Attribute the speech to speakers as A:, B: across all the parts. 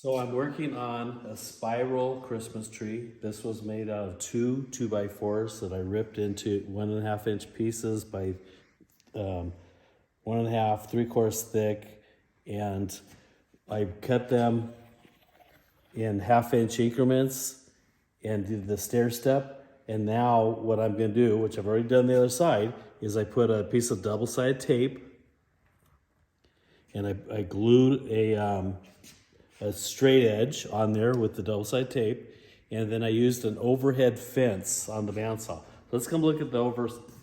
A: So I'm working on a spiral Christmas tree. This was made out of two 2x4s that I ripped into 1.5-inch pieces by 1.5, 3/4 thick, and I cut them in 1/2-inch increments and did the stair step. And now what I'm gonna do, which I've already done the other side, is I put a piece of double-sided tape and I glued a straight edge on there with the double-sided tape, and then I used an overhead fence on the bandsaw. Let's come look at the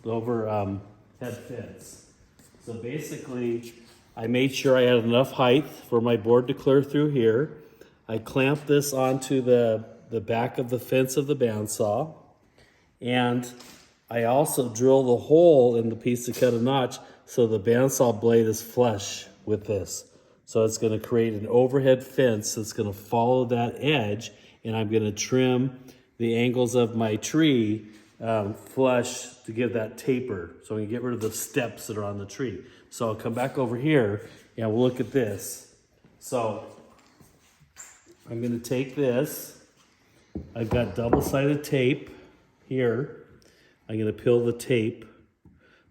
A: overhead fence. So basically, I made sure I had enough height for my board to clear through here. I clamped this onto the back of the fence of the bandsaw, and I also drilled a hole in the piece to cut a notch so the bandsaw blade is flush with this. So it's going to create an overhead fence that's going to follow that edge, and I'm going to trim the angles of my tree flush to give that taper. So I'm going to get rid of the steps that are on the tree. So I'll come back over here and we'll look at this. So I'm going to take this. I've got double-sided tape here. I'm going to peel the tape,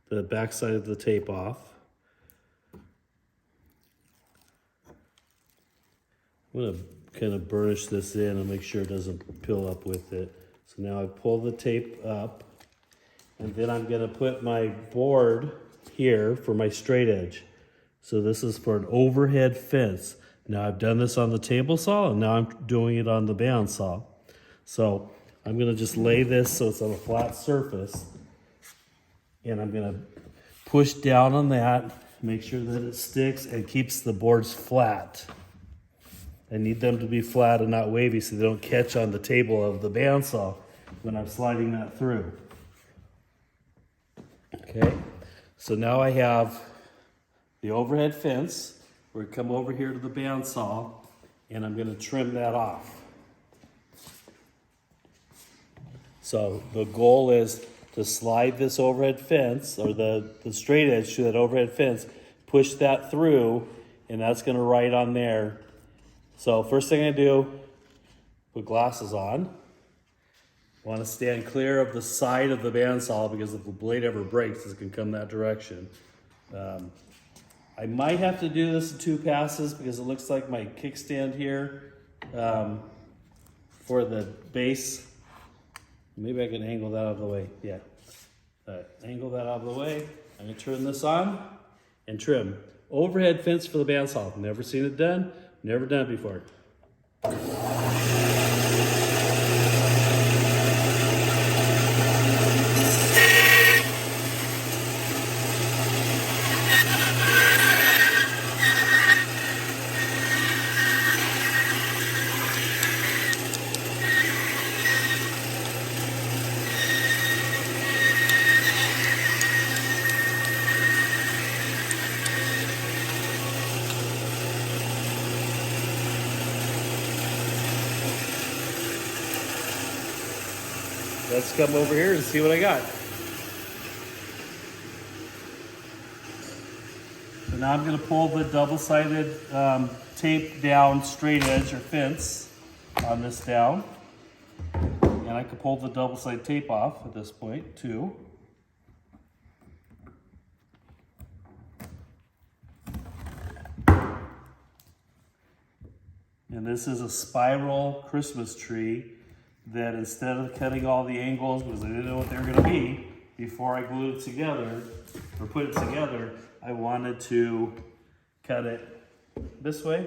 A: the back side of the tape off. I'm going to kind of burnish this in and make sure it doesn't peel up with it. So now I pull the tape up, and then I'm going to put my board here for my straight edge. So this is for an overhead fence. Now I've done this on the table saw, and now I'm doing it on the bandsaw. So I'm going to just lay this so it's on a flat surface, and I'm going to push down on that, make sure that it sticks and keeps the boards flat. I need them to be flat and not wavy so they don't catch on the table of the bandsaw when I'm sliding that through. Okay, so now I have the overhead fence. We're gonna come over here to the bandsaw, and I'm gonna trim that off. So the goal is to slide this overhead fence, or the straight edge to that overhead fence, push that through, and that's gonna ride on there. So first thing I do, put glasses on. Want to stand clear of the side of the bandsaw because if the blade ever breaks, it can come that direction. I might have to do this in 2 passes because it looks like my kickstand here for the base. Maybe I can angle that out of the way. Yeah. Angle that out of the way. I'm going to turn this on and trim. Overhead fence for the bandsaw. Never seen it done. Never done it before. Let's come over here and see what I got. So now I'm going to pull the double-sided tape down straight edge or fence on this down. And I can pull the double-sided tape off at this point too. And this is a spiral Christmas tree that instead of cutting all the angles, because I didn't know what they were going to be, before I glued it together, or put it together, I wanted to cut it this way.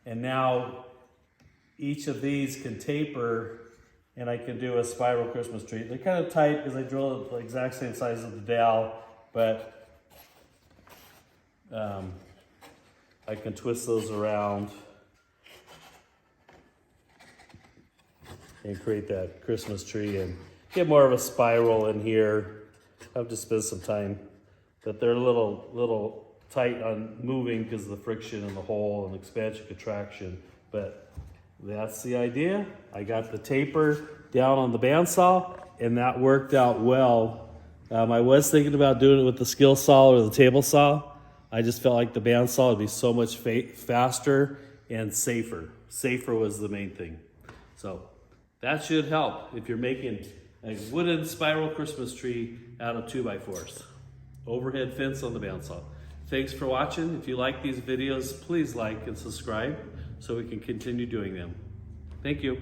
A: And now each of these can taper, and I can do a spiral Christmas tree. They're kind of tight because I drilled it the exact same size of the dowel, but I can twist those around and create that Christmas tree and get more of a spiral in here. I'll have to spend some time, but they're a little tight on moving because of the friction in the hole and expansion contraction, but that's the idea. I got the taper down on the bandsaw, and that worked out well. I was thinking about doing it with the skill saw or the table saw, I just felt like the bandsaw would be so much faster and safer. Safer was the main thing. So that should help if you're making a wooden spiral Christmas tree out of 2x4s. Overhead fence on the bandsaw. Thanks for watching. If you like these videos, please like and subscribe so we can continue doing them. Thank you.